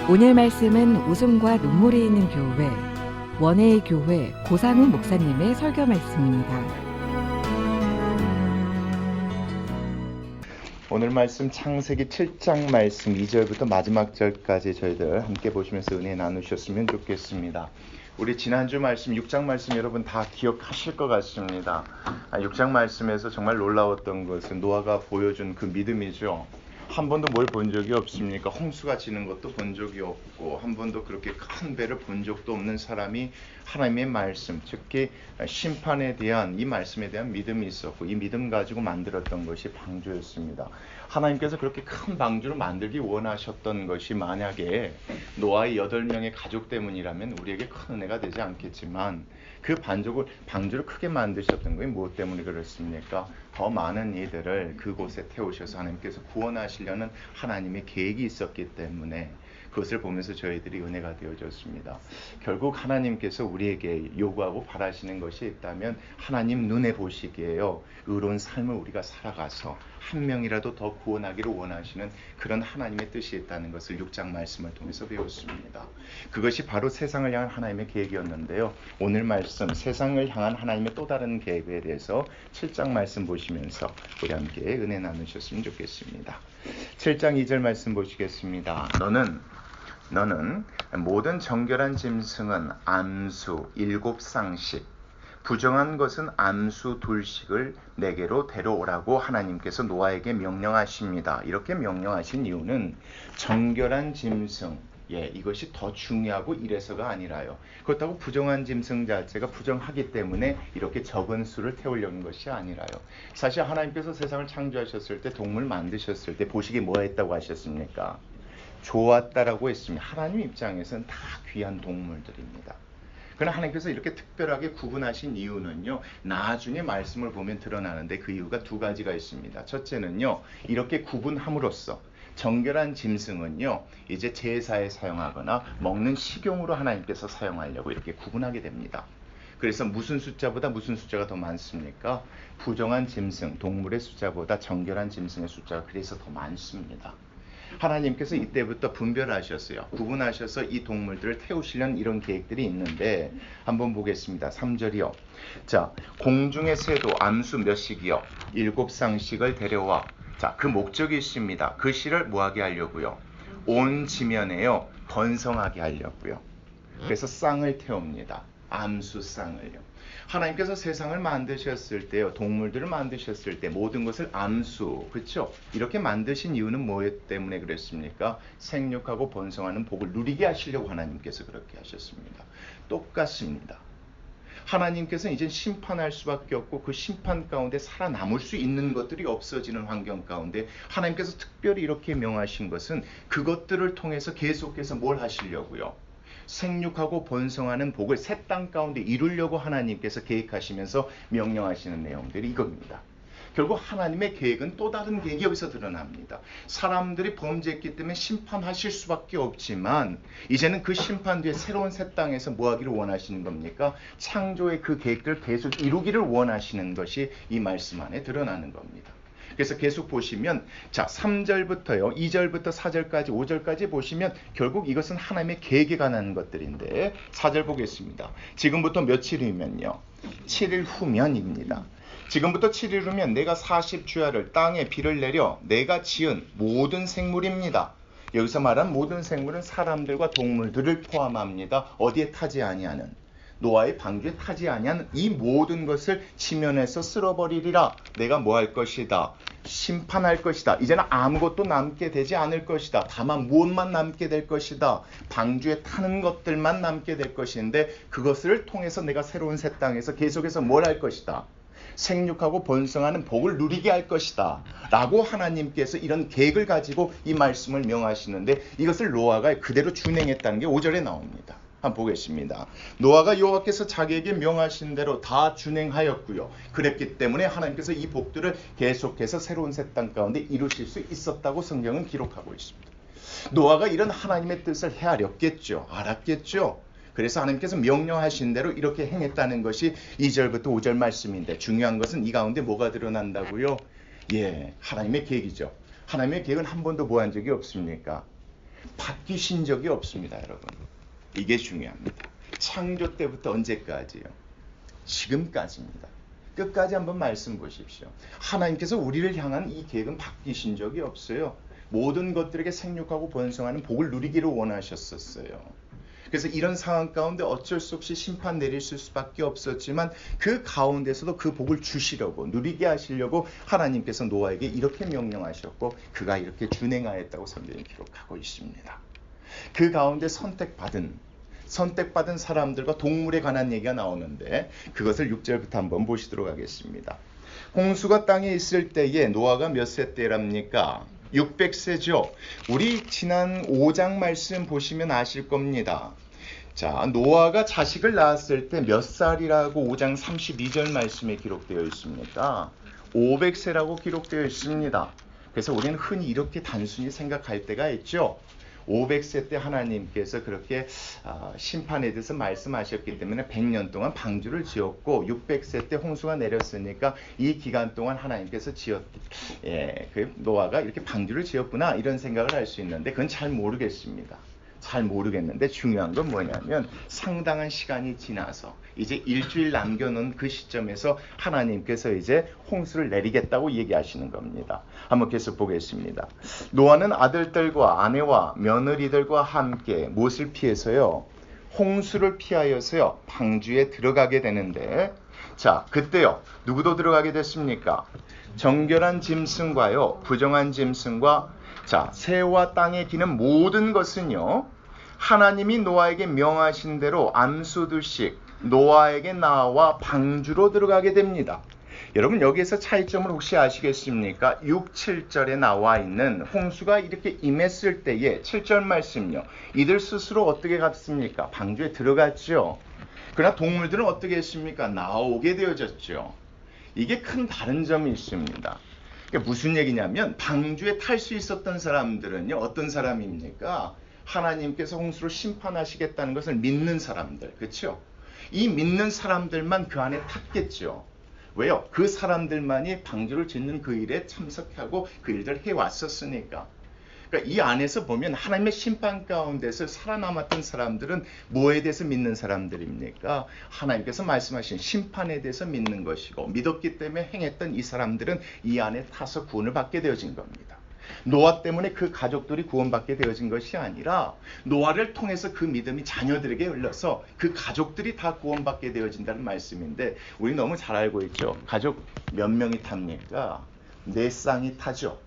오늘 말씀은 웃음과 눈물이 있는 교회, 원해의 교회 고상훈 목사님의 설교 말씀입니다. 오늘 말씀 창세기 7장 말씀 2절부터 마지막 절까지 저희들 함께 보시면서 은혜 나누셨으면 좋겠습니다. 우리 지난주 말씀 6장 말씀 여러분 다 기억하실 것 같습니다. 6장 말씀에서 정말 놀라웠던 것은 노아가 보여준 그 믿음이죠. 한 번도 뭘 본 적이 없습니까? 홍수가 지는 것도 본 적이 없고 한 번도 그렇게 큰 배를 본 적도 없는 사람이 하나님의 말씀, 특히 심판에 대한 이 말씀에 대한 믿음이 있었고 이 믿음 가지고 만들었던 것이 방주였습니다. 하나님께서 그렇게 큰 방주를 만들기 원하셨던 것이 만약에 노아의 8명의 가족 때문이라면 우리에게 큰 은혜가 되지 않겠지만 그 방주를 크게 만드셨던 것이 무엇 때문에 그렇습니까? 더 많은 이들을 그곳에 태우셔서 하나님께서 구원하시려는 하나님의 계획이 있었기 때문에 그것을 보면서 저희들이 은혜가 되어졌습니다. 결국 하나님께서 우리에게 요구하고 바라시는 것이 있다면 하나님 눈에 보시기에요. 의로운 삶을 우리가 살아가서 한 명이라도 더 구원하기를 원하시는 그런 하나님의 뜻이 있다는 것을 6장 말씀을 통해서 배웠습니다. 그것이 바로 세상을 향한 하나님의 계획이었는데요. 오늘 말씀 세상을 향한 하나님의 또 다른 계획에 대해서 7장 말씀 보시면서 우리 함께 은혜 나누셨으면 좋겠습니다. 7장 2절 말씀 보시겠습니다. 너는 모든 정결한 짐승은 암수 7쌍씩 부정한 것은 암수 2씩을 내게로 데려오라고 하나님께서 노아에게 명령하십니다. 이렇게 명령하신 이유는 정결한 짐승 이것이 더 중요하고 이래서가 아니라요. 그렇다고 부정한 짐승 자체가 부정하기 때문에 이렇게 적은 수를 태우려는 것이 아니라요. 사실 하나님께서 세상을 창조하셨을 때 동물 만드셨을 때 보시기에 뭐 했다고 하셨습니까? 좋았다라고 했습니다. 하나님 입장에서는 다 귀한 동물들입니다. 그러나 하나님께서 이렇게 특별하게 구분하신 이유는요. 나중에 말씀을 보면 드러나는데 그 이유가 두 가지가 있습니다. 첫째는요. 이렇게 구분함으로써 정결한 짐승은요. 이제 제사에 사용하거나 먹는 식용으로 하나님께서 사용하려고 이렇게 구분하게 됩니다. 그래서 무슨 숫자보다 무슨 숫자가 더 많습니까? 부정한 짐승, 동물의 숫자보다 정결한 짐승의 숫자가 그래서 더 많습니다. 하나님께서 이때부터 분별하셨어요. 구분하셔서 이 동물들을 태우시려는 이런 계획들이 있는데 한번 보겠습니다. 3절이요. 자, 공중의 새도 암수 몇씩이요? 7쌍씩을 데려와. 자, 그 목적이 있습니다. 그 씨를 뭐하게 하려고요? 온 지면에요. 번성하게 하려고요. 그래서 쌍을 태웁니다. 암수 쌍을요. 하나님께서 세상을 만드셨을 때요, 동물들을 만드셨을 때 모든 것을 암수, 그렇죠? 이렇게 만드신 이유는 무엇 때문에 그랬습니까? 생육하고 번성하는 복을 누리게 하시려고 하나님께서 그렇게 하셨습니다. 똑같습니다. 하나님께서 이제 심판할 수밖에 없고 그 심판 가운데 살아남을 수 있는 것들이 없어지는 환경 가운데 하나님께서 특별히 이렇게 명하신 것은 그것들을 통해서 계속해서 뭘 하시려고요? 생육하고 번성하는 복을 새 땅 가운데 이루려고 하나님께서 계획하시면서 명령하시는 내용들이 이겁니다. 결국 하나님의 계획은 또 다른 계획이 여기서 드러납니다. 사람들이 범죄했기 때문에 심판하실 수밖에 없지만 이제는 그 심판 뒤에 새로운 새 땅에서 뭐 하기를 원하시는 겁니까? 창조의 그 계획들을 계속 이루기를 원하시는 것이 이 말씀 안에 드러나는 겁니다. 그래서 계속 보시면 자 3절부터요 2절부터 4절까지 5절까지 보시면 결국 이것은 하나님의 계획에 관한 것들인데 4절 보겠습니다. 지금부터 며칠이면요 7일 후면입니다. 지금부터 7일 후면 내가 40주야를 땅에 비를 내려 내가 지은 모든 생물입니다. 여기서 말한 모든 생물은 사람들과 동물들을 포함합니다. 어디에 타지 아니하는 노아의 방주에 타지 아니한 이 모든 것을 지면에서 쓸어버리리라. 내가 뭐 할 것이다? 심판할 것이다. 이제는 아무것도 남게 되지 않을 것이다. 다만 무엇만 남게 될 것이다. 방주에 타는 것들만 남게 될 것인데 그것을 통해서 내가 새로운 새 땅에서 계속해서 뭘 할 것이다? 생육하고 번성하는 복을 누리게 할 것이다 라고 하나님께서 이런 계획을 가지고 이 말씀을 명하시는데 이것을 노아가 그대로 준행했다는 게 5절에 나옵니다. 한번 보겠습니다. 노아가 여호와께서 자기에게 명하신 대로 다 준행하였고요. 그랬기 때문에 하나님께서 이 복들을 계속해서 새로운 새 땅 가운데 이루실 수 있었다고 성경은 기록하고 있습니다. 노아가 이런 하나님의 뜻을 헤아렸겠죠. 알았겠죠. 그래서 하나님께서 명령하신 대로 이렇게 행했다는 것이 2절부터 5절 말씀인데 중요한 것은 이 가운데 뭐가 드러난다고요? 하나님의 계획이죠. 하나님의 계획은 한 번도 뭐 한 적이 없습니까? 바뀌신 적이 없습니다, 여러분. 이게 중요합니다. 창조 때부터 언제까지요? 지금까지입니다. 끝까지 한번 말씀 보십시오. 하나님께서 우리를 향한 이 계획은 바뀌신 적이 없어요. 모든 것들에게 생육하고 번성하는 복을 누리기를 원하셨었어요. 그래서 이런 상황 가운데 어쩔 수 없이 심판 내리실 수밖에 없었지만 그 가운데서도 그 복을 주시려고 누리게 하시려고 하나님께서 노아에게 이렇게 명령하셨고 그가 이렇게 준행하였다고 성경이 기록하고 있습니다. 그 가운데 선택받은 사람들과 동물에 관한 얘기가 나오는데 그것을 6절부터 한번 보시도록 하겠습니다. 홍수가 땅에 있을 때에 노아가 몇 세 때랍니까? 600세죠. 우리 지난 5장 말씀 보시면 아실 겁니다. 자, 노아가 자식을 낳았을 때 몇 살이라고 5장 32절 말씀에 기록되어 있습니까? 500세라고 기록되어 있습니다. 그래서 우리는 흔히 이렇게 단순히 생각할 때가 있죠. 500세 때 하나님께서 그렇게 심판에 대해서 말씀하셨기 때문에 100년 동안 방주를 지었고 600세 때 홍수가 내렸으니까 이 기간 동안 하나님께서 그 노아가 이렇게 방주를 지었구나 이런 생각을 할 수 있는데 그건 잘 모르겠습니다. 잘 모르겠는데 중요한 건 뭐냐면 상당한 시간이 지나서 이제 일주일 남겨놓은 그 시점에서 하나님께서 이제 홍수를 내리겠다고 얘기하시는 겁니다. 한번 계속 보겠습니다. 노아는 아들들과 아내와 며느리들과 함께 무엇을 피해서요? 홍수를 피하여서요 방주에 들어가게 되는데 자 그때요 누구도 들어가게 됐습니까? 정결한 짐승과요 부정한 짐승과 자 새와 땅에 기는 모든 것은요 하나님이 노아에게 명하신 대로 암수두씩 노아에게 나와 방주로 들어가게 됩니다. 여러분 여기에서 차이점을 혹시 아시겠습니까? 6, 7절에 나와 있는 홍수가 이렇게 임했을 때에 7절 말씀요. 이들 스스로 어떻게 갔습니까? 방주에 들어갔죠. 그러나 동물들은 어떻게 했습니까? 나오게 되어졌죠. 이게 큰 다른 점이 있습니다. 그러니까 무슨 얘기냐면 방주에 탈 수 있었던 사람들은요. 어떤 사람입니까? 하나님께서 홍수를 심판하시겠다는 것을 믿는 사람들. 그렇죠? 이 믿는 사람들만 그 안에 탔겠죠. 왜요? 그 사람들만이 방주를 짓는 그 일에 참석하고 그 일들을 해왔었으니까. 그러니까 이 안에서 보면 하나님의 심판 가운데서 살아남았던 사람들은 뭐에 대해서 믿는 사람들입니까? 하나님께서 말씀하신 심판에 대해서 믿는 것이고 믿었기 때문에 행했던 이 사람들은 이 안에 타서 구원을 받게 되어진 겁니다. 노아 때문에 그 가족들이 구원받게 되어진 것이 아니라 노아를 통해서 그 믿음이 자녀들에게 흘러서 그 가족들이 다 구원받게 되어진다는 말씀인데 우리 너무 잘 알고 있죠. 가족 몇 명이 탑니까? 4쌍이 타죠.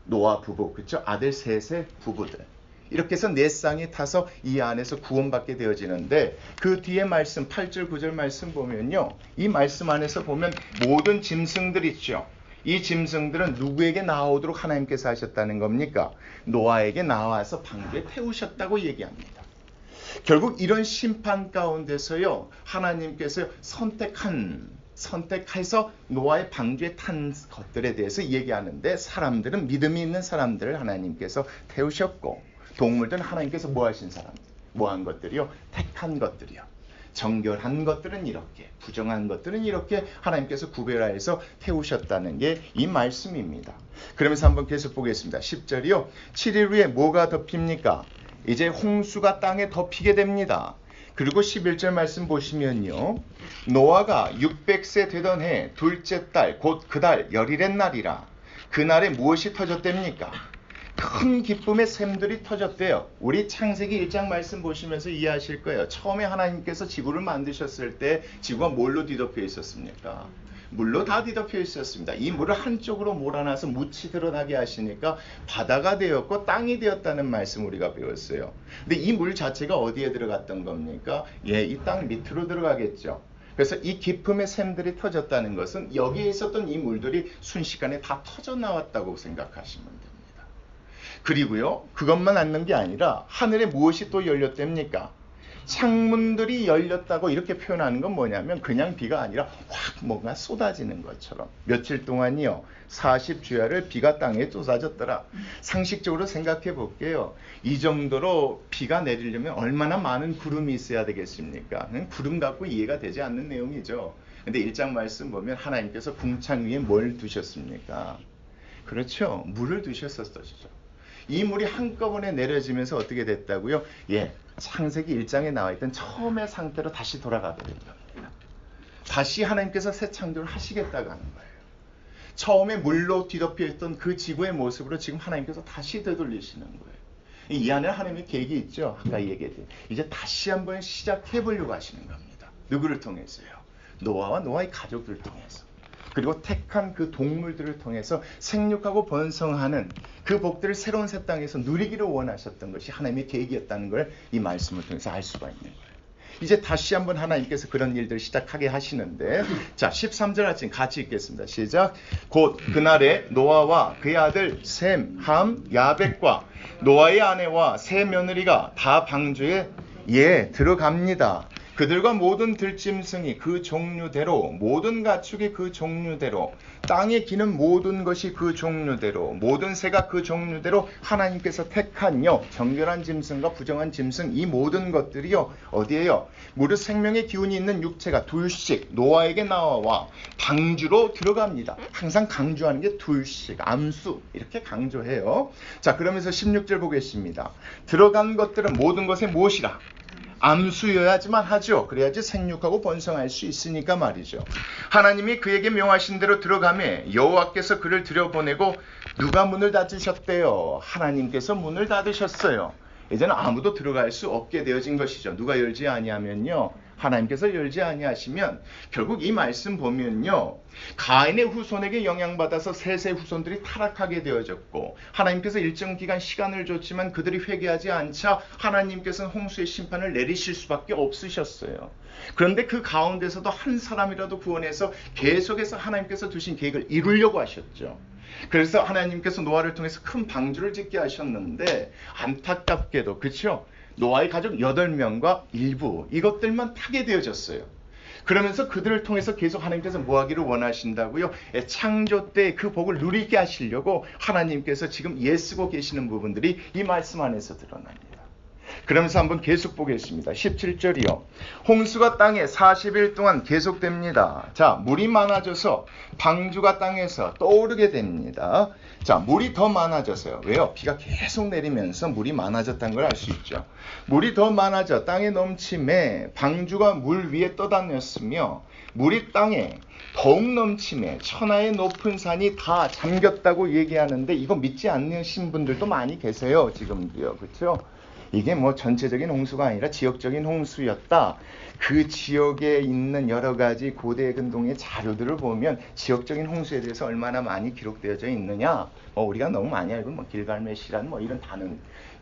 노아 부부, 그렇죠? 아들 셋의 부부들. 이렇게 해서 4쌍이 타서 이 안에서 구원받게 되어지는데 그 뒤에 말씀 8절 9절 말씀 보면요. 이 말씀 안에서 보면 모든 짐승들 있죠. 이 짐승들은 누구에게 나오도록 하나님께서 하셨다는 겁니까? 노아에게 나와서 방주에 태우셨다고 얘기합니다. 결국 이런 심판 가운데서요. 하나님께서 선택해서 노아의 방주에 탄 것들에 대해서 얘기하는데 사람들은 믿음이 있는 사람들을 하나님께서 태우셨고 동물들은 하나님께서 뭐 하신 사람들? 뭐 한 것들이요? 택한 것들이요. 정결한 것들은 이렇게, 부정한 것들은 이렇게 하나님께서 구별하여서 태우셨다는 게 이 말씀입니다. 그러면서 한번 계속 보겠습니다. 10절이요. 7일 후에 뭐가 덮입니까? 이제 홍수가 땅에 덮이게 됩니다. 그리고 11절 말씀 보시면요. 노아가 600세 되던 해 둘째 달 곧 그 달 열일의 날이라. 그날에 무엇이 터졌답니까? 큰 기쁨의 샘들이 터졌대요. 우리 창세기 1장 말씀 보시면서 이해하실 거예요. 처음에 하나님께서 지구를 만드셨을 때 지구가 뭘로 뒤덮여 있었습니까? 물로 다 뒤덮여 있었습니다. 이 물을 한쪽으로 몰아놔서 묻히 드러나게 하시니까 바다가 되었고 땅이 되었다는 말씀 우리가 배웠어요. 근데 이 물 자체가 어디에 들어갔던 겁니까? 이 땅 밑으로 들어가겠죠. 그래서 이 기쁨의 샘들이 터졌다는 것은 여기에 있었던 이 물들이 순식간에 다 터져 나왔다고 생각하시면 됩니다. 그리고요, 그것만 않는 게 아니라 하늘에 무엇이 또 열렸답니까? 창문들이 열렸다고 이렇게 표현하는 건 뭐냐면 그냥 비가 아니라 확 뭔가 쏟아지는 것처럼 며칠 동안이요 40주야를 비가 땅에 쏟아졌더라. 상식적으로 생각해 볼게요. 이 정도로 비가 내리려면 얼마나 많은 구름이 있어야 되겠습니까? 구름 갖고 이해가 되지 않는 내용이죠. 근데 1장 말씀 보면 하나님께서 궁창 위에 뭘 두셨습니까? 그렇죠. 물을 두셨었죠. 이 물이 한꺼번에 내려지면서 어떻게 됐다고요? 예, 창세기 1장에 나와 있던 처음의 상태로 다시 돌아가게 된 겁니다. 다시 하나님께서 새 창조를 하시겠다고 하는 거예요. 처음에 물로 뒤덮여 있던 그 지구의 모습으로 지금 하나님께서 다시 되돌리시는 거예요. 이 안에 하나님의 계획이 있죠. 아까 얘기했듯이 이제 다시 한번 시작해 보려고 하시는 겁니다. 누구를 통해서요? 노아와 노아의 가족들을 통해서. 그리고 택한 그 동물들을 통해서 생육하고 번성하는 그 복들을 새로운 새 땅에서 누리기를 원하셨던 것이 하나님의 계획이었다는 걸 이 말씀을 통해서 알 수가 있는 거예요. 이제 다시 한번 하나님께서 그런 일들을 시작하게 하시는데, 자 13절 같이 읽겠습니다. 시작. 곧 그날에 노아와 그의 아들 셈, 함, 야벳과 노아의 아내와 세 며느리가 다 방주에 들어갑니다. 그들과 모든 들짐승이 그 종류대로, 모든 가축이 그 종류대로, 땅에 기는 모든 것이 그 종류대로, 모든 새가 그 종류대로 하나님께서 택한요, 정결한 짐승과 부정한 짐승, 이 모든 것들이요, 어디에요? 무릇 생명의 기운이 있는 육체가 둘씩 노아에게 나와 방주로 들어갑니다. 항상 강조하는 게 둘씩, 암수, 이렇게 강조해요. 자, 그러면서 16절 보겠습니다. 들어간 것들은 모든 것의 무엇이라? 암수여야지만 하죠. 그래야지 생육하고 번성할 수 있으니까 말이죠. 하나님이 그에게 명하신 대로 들어가매 여호와께서 그를 들여보내고 누가 문을 닫으셨대요? 하나님께서 문을 닫으셨어요. 이제는 아무도 들어갈 수 없게 되어진 것이죠. 누가 열지 아니하면요, 하나님께서 열지 아니하시면 결국 이 말씀 보면요, 가인의 후손에게 영향받아서 셋의 후손들이 타락하게 되어졌고, 하나님께서 일정 기간 시간을 줬지만 그들이 회개하지 않자 하나님께서는 홍수의 심판을 내리실 수밖에 없으셨어요. 그런데 그 가운데서도 한 사람이라도 구원해서 계속해서 하나님께서 두신 계획을 이루려고 하셨죠. 그래서 하나님께서 노아를 통해서 큰 방주를 짓게 하셨는데, 안타깝게도 그렇죠? 노아의 가족 8명과 일부 이것들만 타게 되어졌어요. 그러면서 그들을 통해서 계속 하나님께서 뭐 하기를 원하신다고요? 창조 때 그 복을 누리게 하시려고 하나님께서 지금 애쓰고 계시는 부분들이 이 말씀 안에서 드러납니다. 그러면서 한번 계속 보겠습니다. 17절이요. 홍수가 땅에 40일 동안 계속됩니다. 자, 물이 많아져서 방주가 땅에서 떠오르게 됩니다. 자, 물이 더 많아져서요. 왜요? 비가 계속 내리면서 물이 많아졌다는 걸 알 수 있죠. 물이 더 많아져 땅에 넘침에 방주가 물 위에 떠다녔으며, 물이 땅에 더욱 넘침에 천하의 높은 산이 다 잠겼다고 얘기하는데, 이거 믿지 않으신 분들도 많이 계세요. 지금도요. 그렇죠? 이게 뭐 전체적인 홍수가 아니라 지역적인 홍수였다. 그 지역에 있는 여러 가지 고대 근동의 자료들을 보면 지역적인 홍수에 대해서 얼마나 많이 기록되어져 있느냐. 우리가 너무 많이 알고 길갈메시란 이런 단어,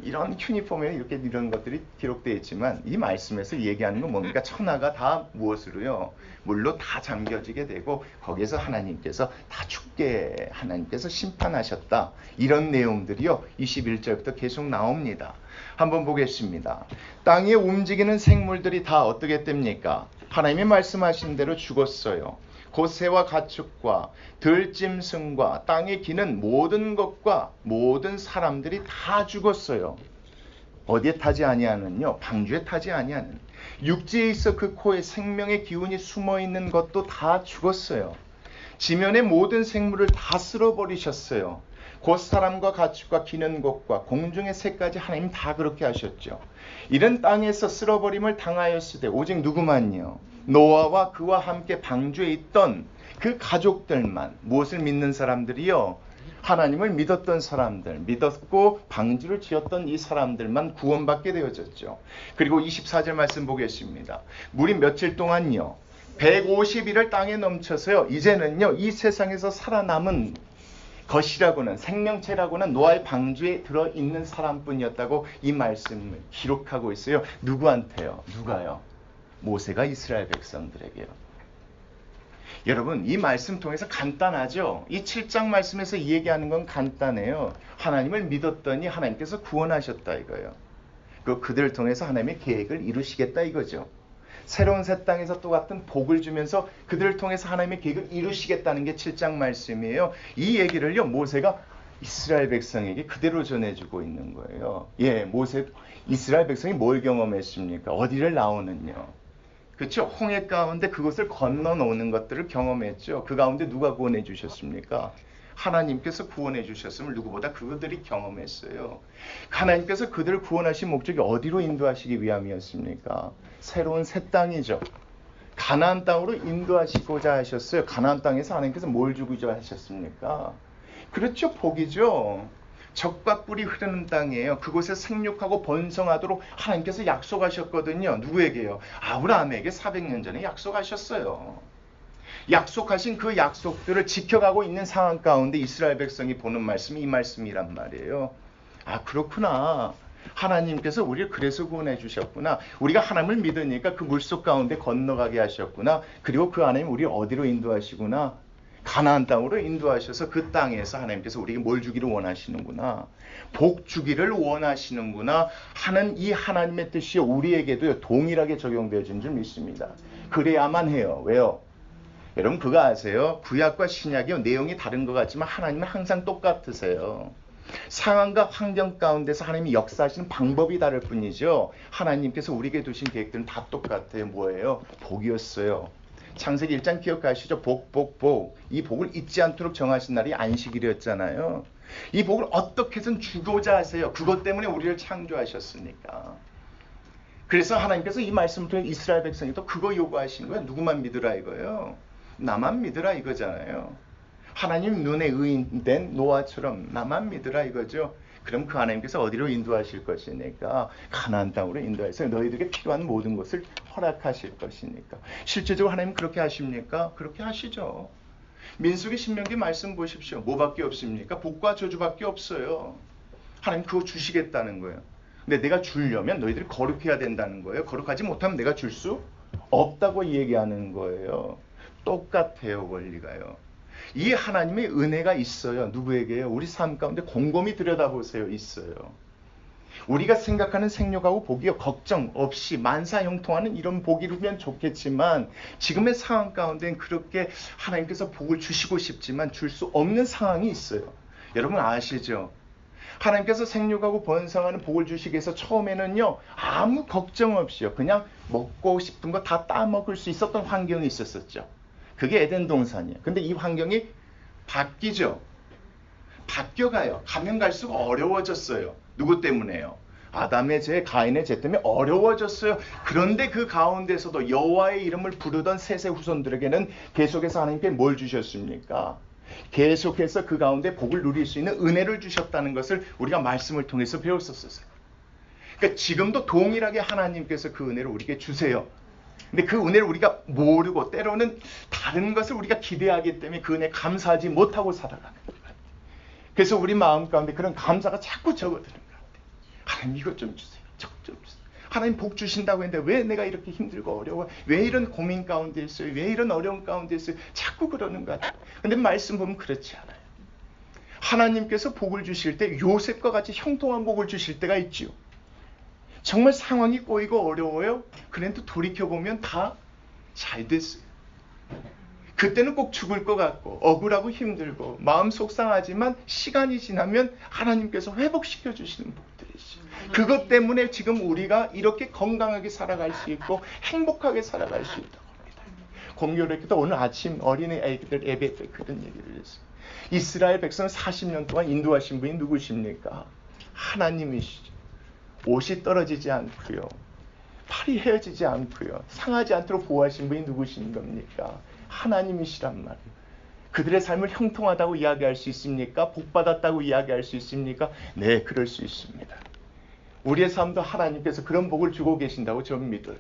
이런 큐니폼에 이런 것들이 기록되어 있지만, 이 말씀에서 얘기하는 건 뭡니까? 천하가 다 무엇으로요? 물로 다 잠겨지게 되고 거기에서 하나님께서 다 죽게 하나님께서 심판하셨다. 이런 내용들이요 21절부터 계속 나옵니다. 한번 보겠습니다. 땅에 움직이는 생물들이 다 어떻게 됩니까? 하나님이 말씀하신 대로 죽었어요. 곧 새와 가축과 들짐승과 땅에 기는 모든 것과 모든 사람들이 다 죽었어요. 어디에 타지 아니하는요? 방주에 타지 아니하는. 육지에 있어 그 코에 생명의 기운이 숨어있는 것도 다 죽었어요. 지면의 모든 생물을 다 쓸어버리셨어요. 곧 사람과 가축과 기는 것과 공중의 새까지 하나님 다 그렇게 하셨죠. 이런 땅에서 쓸어버림을 당하였으되 오직 누구만요? 노아와 그와 함께 방주에 있던 그 가족들만. 무엇을 믿는 사람들이요? 하나님을 믿었던 사람들, 믿었고 방주를 지었던 이 사람들만 구원받게 되어졌죠. 그리고 24절 말씀 보겠습니다. 물이 며칠 동안요 150일을 땅에 넘쳐서요, 이제는요 이 세상에서 살아남은 것이라고는, 생명체라고는 노아의 방주에 들어있는 사람뿐이었다고 이 말씀을 기록하고 있어요. 누구한테요? 누가요? 모세가 이스라엘 백성들에게요. 여러분, 이 말씀 통해서 간단하죠? 이 7장 말씀에서 얘기하는 건 간단해요. 하나님을 믿었더니 하나님께서 구원하셨다 이거예요. 그들을 통해서 하나님의 계획을 이루시겠다 이거죠. 새로운 새 땅에서 또 같은 복을 주면서 그들을 통해서 하나님의 계획을 이루시겠다는 게 7장 말씀이에요. 이 얘기를요 모세가 이스라엘 백성에게 그대로 전해주고 있는 거예요. 예, 이스라엘 백성이 뭘 경험했습니까? 어디를 나오는요? 그렇죠? 홍해 가운데 그것을 건너 놓는 것들을 경험했죠. 그 가운데 누가 구원해 주셨습니까? 하나님께서 구원해 주셨음을 누구보다 그들이 경험했어요. 하나님께서 그들을 구원하신 목적이 어디로 인도하시기 위함이었습니까? 새로운 새 땅이죠. 가나안 땅으로 인도하시고자 하셨어요. 가나안 땅에서 하나님께서 뭘 주고자 하셨습니까? 그렇죠. 복이죠. 적과 꿀이 흐르는 땅이에요. 그곳에 생육하고 번성하도록 하나님께서 약속하셨거든요. 누구에게요? 아브라함에게 400년 전에 약속하셨어요. 약속하신 그 약속들을 지켜가고 있는 상황 가운데 이스라엘 백성이 보는 말씀이 이 말씀이란 말이에요. 아, 그렇구나. 하나님께서 우리를 그래서 구원해 주셨구나. 우리가 하나님을 믿으니까 그 물속 가운데 건너가게 하셨구나. 그리고 그 하나님 우리를 어디로 인도하시구나. 가나안 땅으로 인도하셔서 그 땅에서 하나님께서 우리에게 뭘 주기를 원하시는구나. 복 주기를 원하시는구나 하는 이 하나님의 뜻이 우리에게도 동일하게 적용되어진 줄 믿습니다. 그래야만 해요. 왜요? 여러분 그거 아세요? 구약과 신약이 내용이 다른 것 같지만 하나님은 항상 똑같으세요. 상황과 환경 가운데서 하나님이 역사하시는 방법이 다를 뿐이죠. 하나님께서 우리에게 두신 계획들은 다 똑같아요. 뭐예요? 복이었어요. 창세기 1장 기억하시죠? 복, 복, 복. 이 복을 잊지 않도록 정하신 날이 안식일이었잖아요. 이 복을 어떻게 해서든 주고자 하세요. 그것 때문에 우리를 창조하셨으니까. 그래서 하나님께서 이 말씀을 통해 이스라엘 백성이 또 그거 요구하신 거예요. 누구만 믿으라 이거예요. 나만 믿으라 이거잖아요. 하나님 눈에 의인된 노아처럼 나만 믿으라 이거죠. 그럼 그 하나님께서 어디로 인도하실 것이니까? 가나안 땅으로 인도해서 너희들에게 필요한 모든 것을 허락하실 것이니까. 실제적으로 하나님 그렇게 하십니까? 그렇게 하시죠. 민수기 신명기 말씀 보십시오. 뭐밖에 없습니까? 복과 저주밖에 없어요. 하나님 그거 주시겠다는 거예요. 근데 내가 주려면 너희들이 거룩해야 된다는 거예요. 거룩하지 못하면 내가 줄 수 없다고 얘기하는 거예요. 똑같아요, 원리가요. 이 하나님의 은혜가 있어요. 누구에게요? 우리 삶 가운데 곰곰이 들여다보세요. 있어요. 우리가 생각하는 생육하고 복이요. 걱정 없이 만사형통하는 이런 복이면 좋겠지만 지금의 상황 가운데는 그렇게 하나님께서 복을 주시고 싶지만 줄 수 없는 상황이 있어요. 여러분 아시죠? 하나님께서 생육하고 번성하는 복을 주시기 위해서 처음에는요. 아무 걱정 없이요. 그냥 먹고 싶은 거 다 따먹을 수 있었던 환경이 있었었죠. 그게 에덴 동산이에요. 근데 이 환경이 바뀌죠. 바뀌어가요. 가면 갈수록 어려워졌어요. 누구 때문에요? 아담의 죄, 가인의 죄 때문에 어려워졌어요. 그런데 그 가운데서도 여호와의 이름을 부르던 셋의 후손들에게는 계속해서 하나님께 뭘 주셨습니까? 계속해서 그 가운데 복을 누릴 수 있는 은혜를 주셨다는 것을 우리가 말씀을 통해서 배웠었어요. 그러니까 지금도 동일하게 하나님께서 그 은혜를 우리에게 주세요. 근데 그 은혜를 우리가 모르고 때로는 다른 것을 우리가 기대하기 때문에 그 은혜에 감사하지 못하고 살아가는 거예요. 그래서 우리 마음 가운데 그런 감사가 자꾸 적어드는 것 같아요. 하나님 이것 좀 주세요. 저것 좀 주세요. 하나님 복 주신다고 했는데 왜 내가 이렇게 힘들고 어려워? 왜 이런 고민 가운데 있어요? 왜 이런 어려운 가운데 있어요? 자꾸 그러는 것 같아요. 근데 말씀 보면 그렇지 않아요. 하나님께서 복을 주실 때 요셉과 같이 형통한 복을 주실 때가 있지요. 정말 상황이 꼬이고 어려워요. 그런데 돌이켜보면 다 잘 됐어요. 그때는 꼭 죽을 것 같고 억울하고 힘들고 마음 속상하지만 시간이 지나면 하나님께서 회복시켜 주시는 복들이죠. 그것 때문에 지금 우리가 이렇게 건강하게 살아갈 수 있고 행복하게 살아갈 수 있다고 합니다. 공교롭게도 오늘 아침 어린이 아이들 예배 때 그런 얘기를 했어요. 이스라엘 백성을 40년 동안 인도하신 분이 누구십니까? 하나님이시죠. 옷이 떨어지지 않고요. 팔이 헤어지지 않고요. 상하지 않도록 보호하신 분이 누구신 겁니까? 하나님이시란 말이에요. 그들의 삶을 형통하다고 이야기할 수 있습니까? 복받았다고 이야기할 수 있습니까? 네, 그럴 수 있습니다. 우리의 삶도 하나님께서 그런 복을 주고 계신다고 저는 믿어요.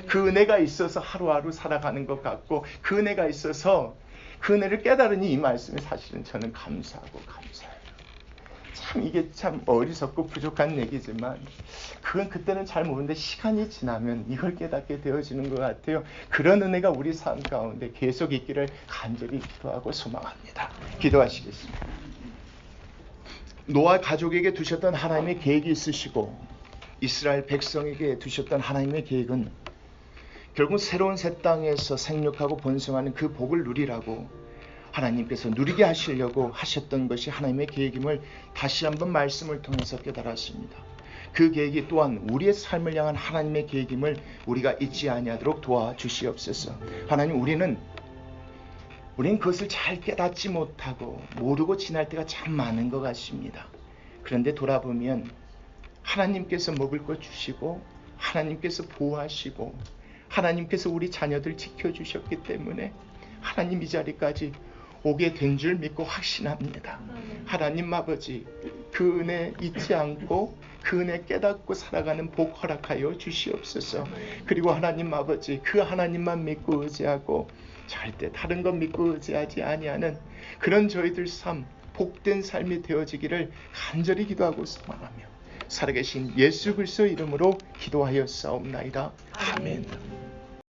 그 은혜가 있어서 하루하루 살아가는 것 같고 그 은혜가 있어서 그 은혜를 깨달으니 이 말씀에 사실은 저는 감사하고 감사해요. 참 이게 참 어리석고 부족한 얘기지만 그건 그때는 잘 모르는데 시간이 지나면 이걸 깨닫게 되어지는 것 같아요. 그런 은혜가 우리 삶 가운데 계속 있기를 간절히 기도하고 소망합니다. 기도하시겠습니다. 노아 가족에게 두셨던 하나님의 계획이 있으시고 이스라엘 백성에게 두셨던 하나님의 계획은 결국 새로운 새 땅에서 생육하고 번성하는 그 복을 누리라고 하나님께서 누리게 하시려고 하셨던 것이 하나님의 계획임을 다시 한번 말씀을 통해서 깨달았습니다. 그 계획이 또한 우리의 삶을 향한 하나님의 계획임을 우리가 잊지 아니하도록 도와주시옵소서. 하나님, 우리는 그것을 잘 깨닫지 못하고 모르고 지날 때가 참 많은 것 같습니다. 그런데 돌아보면 하나님께서 먹을 것 주시고 하나님께서 보호하시고 하나님께서 우리 자녀들 지켜주셨기 때문에 하나님 이 자리까지 오게 된 줄 믿고 확신합니다. 하나님 아버지, 그 은혜 잊지 않고 그 은혜 깨닫고 살아가는 복 허락하여 주시옵소서. 그리고 하나님 아버지, 그 하나님만 믿고 의지하고 절대 다른 것 믿고 의지하지 아니하는 그런 저희들 삶, 복된 삶이 되어지기를 간절히 기도하고 소망하며 살아계신 예수 그리스도 이름으로 기도하였사옵나이다. 아멘.